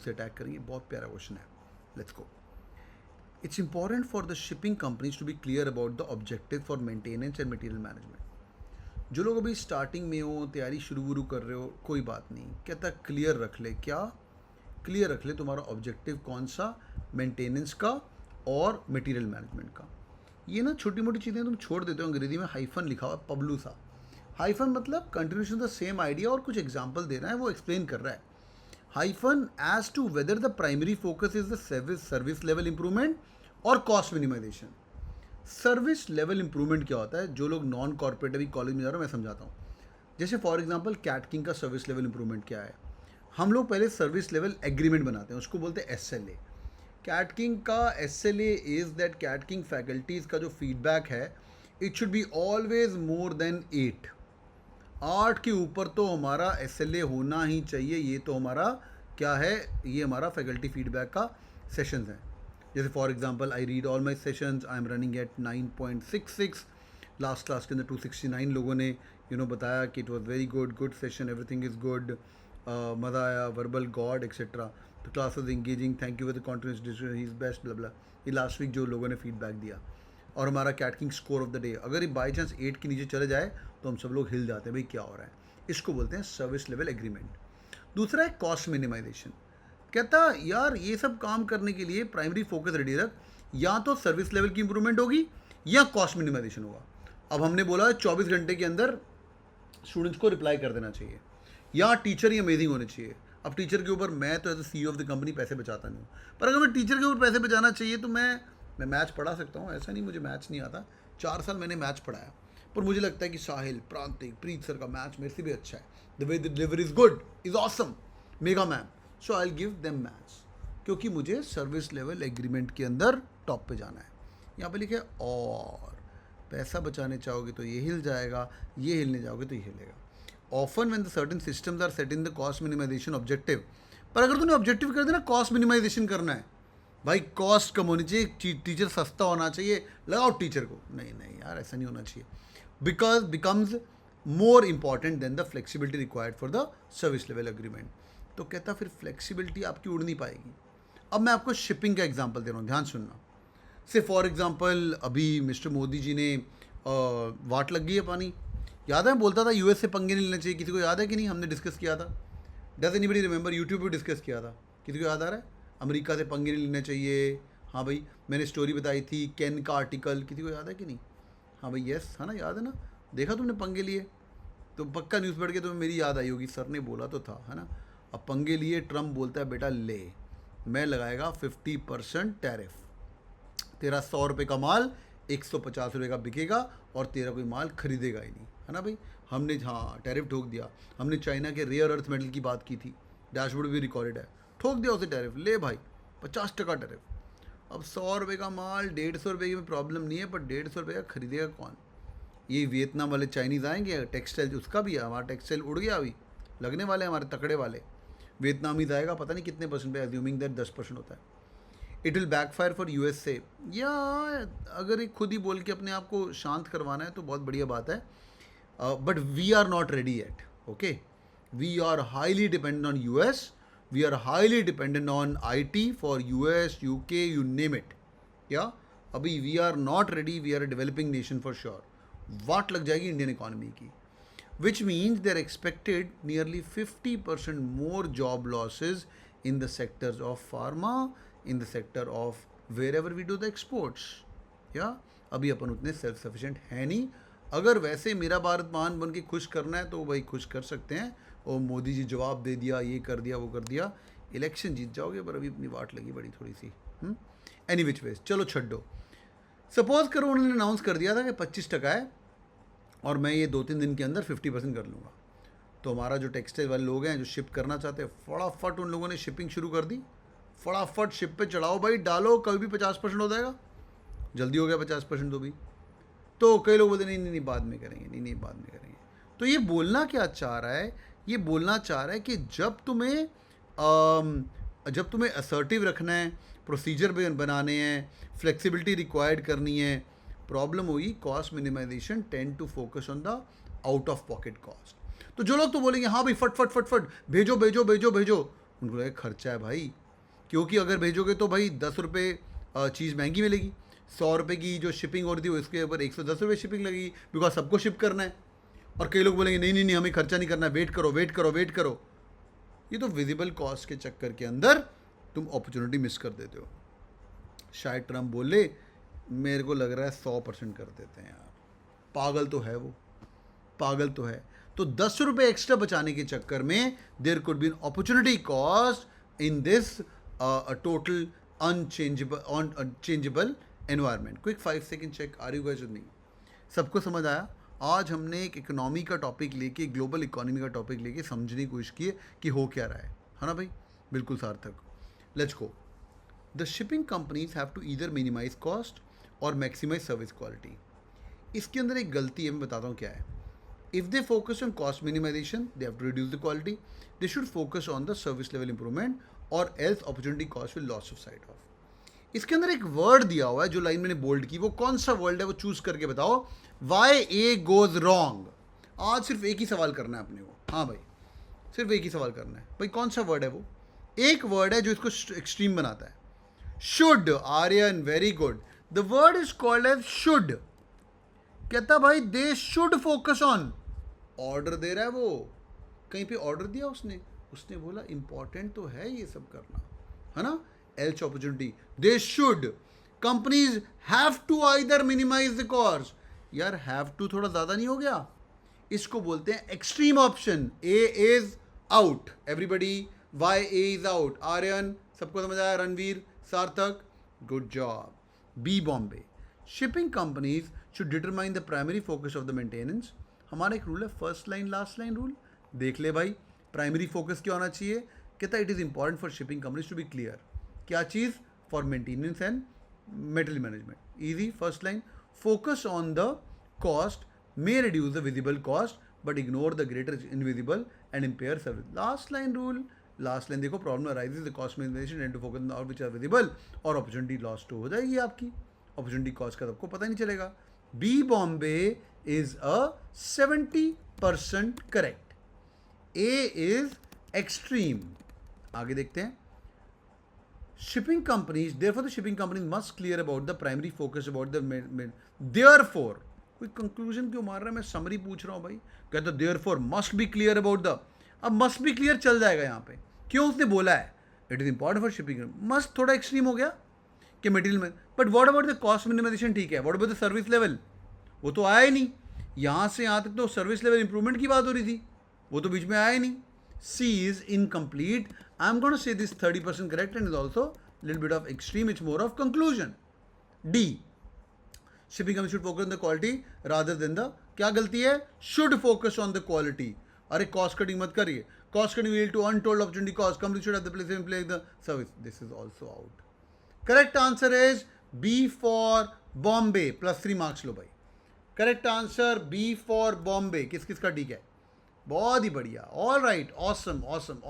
से अटैक करेंगे। बहुत प्यारा क्वेश्चन है, let's go. It's important for the shipping companies to be clear about the objective for maintenance and material management. जो लोग अभी स्टार्टिंग में हो, तैयारी शुरू कर रहे हो, कोई बात नहीं, कहता क्लियर रख ले। क्या क्लियर रख ले? तुम्हारा ऑब्जेक्टिव कौन सा, मेंटेनेंस का और मटेरियल मैनेजमेंट का। ये ना छोटी मोटी चीज़ें तुम छोड़ देते हो। अंग्रेजी में हाइफन लिखा हुआ, पबलू सा। हाइफन मतलब कंटिन्यूशन द सेम आइडिया और कुछ एग्जाम्पल दे रहा है, वो एक्सप्लेन कर रहा है। Hyphen as to whether the primary focus is the service level improvement और cost minimization. Service level improvement क्या होता है? जो लोग नॉन कॉर्पोरेट अभी कॉलेज में जा रहे हो, मैं समझाता हूँ। जैसे फॉर एग्जांपल कैट किंग का सर्विस लेवल इंप्रूवमेंट क्या है? हम लोग पहले सर्विस लेवल एग्रीमेंट बनाते हैं, उसको बोलते हैं SLA। कैट किंग का SLA is that cat king faculties का जो फीडबैक है, it should be always more than 8। 8 के ऊपर तो हमारा SLA होना ही चाहिए। ये तो हमारा क्या है, ये हमारा फैकल्टी फीडबैक का सेशंस हैं। जैसे for example I read all my sessions, I am running at 9.66। Last class के अंदर 269 लोगों ने बताया कि it was very good session, everything is good, मज़ा आया, वर्बल गॉड एक्सेट्रा, तो class was engaging, thank you for the continuous discussion, he is best blah blah. ये लास्ट वीक जो लोगों ने फीडबैक दिया। और हमारा cat king score of the day, अगर ये बाई चांस 8 के नीचे चले जाए तो हम सब लोग हिल जाते हैं, भाई क्या हो रहा है। इसको बोलते हैं सर्विस लेवल एग्रीमेंट। दूसरा है कॉस्ट मिनिमाइजेशन। कहता यार ये सब काम करने के लिए प्राइमरी फोकस रेडी रख, या तो सर्विस लेवल की इंप्रूवमेंट होगी या कॉस्ट मिनिमाइजेशन होगा। अब हमने बोला 24 घंटे के अंदर स्टूडेंट्स को रिप्लाई कर देना चाहिए, या टीचर ही अमेजिंग होने चाहिए। अब टीचर के ऊपर मैं तो as a CEO of the company पैसे बचाता नहीं हूँ, पर अगर मैं टीचर के ऊपर पैसे बचाना चाहिए तो मैं मैच पढ़ा सकता हूँ। ऐसा नहीं मुझे मैच नहीं आता, 4 साल मैंने मैच पढ़ाया, पर मुझे लगता है कि साहिल, प्रांतिक, प्रीत सर का मैच मेरे से भी अच्छा है। The way the delivery is good, is awesome, mega ma'am, so I will give them match, क्योंकि मुझे सर्विस लेवल एग्रीमेंट के अंदर टॉप पे जाना है। यहाँ पे लिखे और पैसा बचाने चाहोगे तो ये हिल जाएगा, ये हिलने जाओगे तो ये हिलेगा। Often when the certain systems are set in the cost minimization objective, पर अगर तूने ऑब्जेक्टिव कर देना कॉस्ट मिनिमाइजेशन करना है, भाई कॉस्ट कम होनी चाहिए, टीचर सस्ता होना चाहिए, लगाओ टीचर को, नहीं नहीं यार ऐसा नहीं होना चाहिए, because becomes more important than the flexibility required for the service level agreement. तो कहता फिर फ्लेक्सिबिलिटी आपकी उड़ नहीं पाएगी। अब मैं आपको शिपिंग का एग्जांपल दे रहा हूँ, ध्यान सुनना। से फॉर एग्जांपल अभी मिस्टर मोदी जी ने वाट लग गई है पानी, याद है बोलता था US से पंगे नहीं लेने चाहिए, किसी को याद है कि नहीं? हमने डिस्कस किया था, डज एनीबडी रिमेंबर? यूट्यूब पे डिस्कस किया था, किसी को याद आ रहा है? अमेरिका से पंगे नहीं लेने चाहिए। हाँ भाई, मैंने स्टोरी बताई थी कैन का आर्टिकल, किसी को याद है कि नहीं? हाँ भाई यस, है ना, याद है ना? देखा तुमने पंगे लिए तो पक्का न्यूज़ पढ़ के तुम्हें मेरी याद आई होगी, सर ने बोला तो था, है ना। अब पंगे लिए, ट्रम्प बोलता है बेटा ले, मैं लगाएगा 50% टैरिफ, तेरा 100 रुपये का माल 150 रुपये का बिकेगा और तेरा कोई माल खरीदेगा ही नहीं, है ना भाई। हमने हाँ टैरिफ ठोक दिया। हमने चाइना के रेयर अर्थ मेटल की बात की थी, डैशबोर्ड भी रिकॉर्डेड है, ठोक दिया उसे टैरिफ, ले भाई 50% टैरिफ। अब 100 रुपये का माल 150 रुपये में प्रॉब्लम नहीं है, पर 150 रुपये का खरीदेगा कौन? ये वियतनाम वाले चाइनीज़ आएंगे, टेक्सटाइल उसका भी है, हमारा टेक्सटाइल उड़ गया, अभी लगने वाले हमारे तकड़े वाले। वियतनामीज आएगा पता नहीं कितने % पे, अज्यूमिंग दैट 10% होता है। It will backfire for USA, या अगर एक खुद ही बोल के अपने आप को शांत करवाना है तो बहुत बढ़िया बात है, but we are not ready yet. Okay, we are highly dependent on US, we are highly dependent on IT for US, UK, you name it. क्या अभी we are not ready, we are a developing nation for sure. वाट लग जाएगी Indian economy की, which means they're expected nearly 50% more job losses in the sectors of pharma, in the sector of wherever we do the exports. या अभी अपन उतने self sufficient है नहीं। अगर वैसे मेरा भारत महान बन के खुश करना है तो भाई खुश कर सकते हैं, और मोदी जी जवाब दे दिया, ये कर दिया, वो कर दिया, इलेक्शन जीत जाओगे, पर अभी अपनी वाट लगी बड़ी थोड़ी सी। एनी विच वेज, चलो छड्डो। सपोज करो उन्होंने अनाउंस कर दिया था कि 25% है और मैं ये 2-3 दिन के अंदर 50% कर लूँगा, तो हमारा जो टेक्सटाइल वाले लोग हैं जो शिप करना चाहते हैं, फटाफट उन लोगों ने शिपिंग शुरू कर दी, फटाफट शिप पे चढ़ाओ भाई, डालो, कभी भी 50% हो जाएगा। जल्दी हो गया 50% तो भी, तो कई लोग बोलते नहीं नहीं नहीं बाद में करेंगे, नहीं नहीं बाद में करेंगे। तो ये बोलना क्या चाह रहा है? ये बोलना चाह रहा है कि जब तुम्हें असर्टिव रखना है, प्रोसीजर बनाने हैं, फ्लेक्सिबिलिटी रिक्वायर्ड करनी है, प्रॉब्लम होगी cost minimization tend to focus on the out of pocket cost. तो जो लोग तो बोलेंगे हाँ भाई फट फट फट फट भेजो भेजो भेजो भेजो, उनको लगा खर्चा है भाई, क्योंकि अगर भेजोगे तो भाई 10 रुपये चीज़ महंगी मिलेगी, 100 रुपये की जो शिपिंग हो रही थी उसके ऊपर 110 रुपये शिपिंग लगेगी, बिकॉज सबको शिप करना है। और कई लोग बोलेंगे नहीं नहीं नहीं हमें खर्चा नहीं करना है, वेट करो वेट करो वेट करो। ये तो विजिबल कॉस्ट के चक्कर के अंदर तुम अपॉर्चुनिटी मिस कर देते हो। शायद ट्रम्प बोले, मेरे को लग रहा है 100% कर देते हैं यार। पागल तो है वो, पागल तो है। तो 10 रुपये एक्स्ट्रा बचाने के चक्कर में there could be an opportunity cost in this total unchangeable environment. Quick 5 second check, are you guys with me? सबको समझ आया? आज हमने एक इकोनॉमी का टॉपिक लेके, ग्लोबल इकोनॉमी का टॉपिक लेके समझने की कोशिश की है कि हो क्या रहा है ना भाई? बिल्कुल Sarthak. Let's go. The shipping companies have to either minimize cost और मैक्सिमाइज सर्विस क्वालिटी। इसके अंदर एक गलती है, मैं बताता हूँ क्या है। If they focus on cost minimization they have to reduce the quality, they should focus on the service level improvement और else opportunity cost will loss of sight of. इसके अंदर एक वर्ड दिया हुआ है, जो लाइन मैंने बोल्ड की, वो कौन सा वर्ड है वो चूज करके बताओ। Why A goes wrong. आज सिर्फ एक ही सवाल करना है अपने को। हाँ भाई, सिर्फ एक ही सवाल करना है भाई, कौन सा वर्ड है वो? एक वर्ड है जो इसको एक्सट्रीम बनाता है। Should. Aryan, very good. The word is called as should. कहता भाई they should focus on. Order दे रहा है वो, कहीं पे ऑर्डर दिया उसने बोला इंपॉर्टेंट तो है ये सब करना, है ना? Else opportunity, they should. Companies have to either minimize the cost. यार हैव टू थोड़ा ज़्यादा नहीं हो गया? इसको बोलते हैं extreme option. A is out everybody, why A is out. Aryan, सबको समझ आया? Ranveer, Sarthak, good job. B Bombay, shipping companies should determine the primary focus of the maintenance. हमारा एक रूल है, first line last line rule. देख ले भाई, प्राइमरी फोकस क्या होना चाहिए? कहता है it is important for shipping companies to be clear. क्या चीज़? For maintenance and material management. Easy. First line, focus on the cost may reduce the visible cost but ignore the greater invisible and impair service. Last line rule, last line देखो, problem arises the cost minimization and to focus on the which are visible और opportunity loss तो हो जाएगी आपकी। opportunity cost का आपको पता ही नहीं चलेगा। B Bombay is a 70% correct. A is extreme. आगे देखते हैं। Shipping companies, therefore the shipping companies must clear about the primary focus about the therefore कोई कंक्लूजन क्यों मार रहा है? मैं समरी पूछ रहा हूँ भाई। कहता therefore must be clear about the. अब मस्ट बी क्लियर चल जाएगा यहाँ पे, क्यों? उसने बोला है it is important for shipping. Must थोड़ा एक्सट्रीम हो गया कि मटेरियल में, but what about the cost minimization? ठीक है, what about the service level? वो तो आया ही नहीं। यहाँ से यहाँ तक तो सर्विस लेवल इंप्रूवमेंट की बात हो रही थी, वो तो बीच में आया ही नहीं। C is incomplete. I am gonna say this 30% correct and is also little bit of extreme, it's more of conclusion. D, shipping company should focus on the quality rather than the. क्या गलती है? Should focus on the quality. अरे cost cutting मत करिए, cost cutting will to untold opportunity cost, company should have the place in play the service. This is also out. Correct answer is B for Bombay. +3 marks लो भाई। Correct answer B for Bombay. किस किस का ठीक है? बहुत ही बढ़िया। All right, awesome awesome awesome.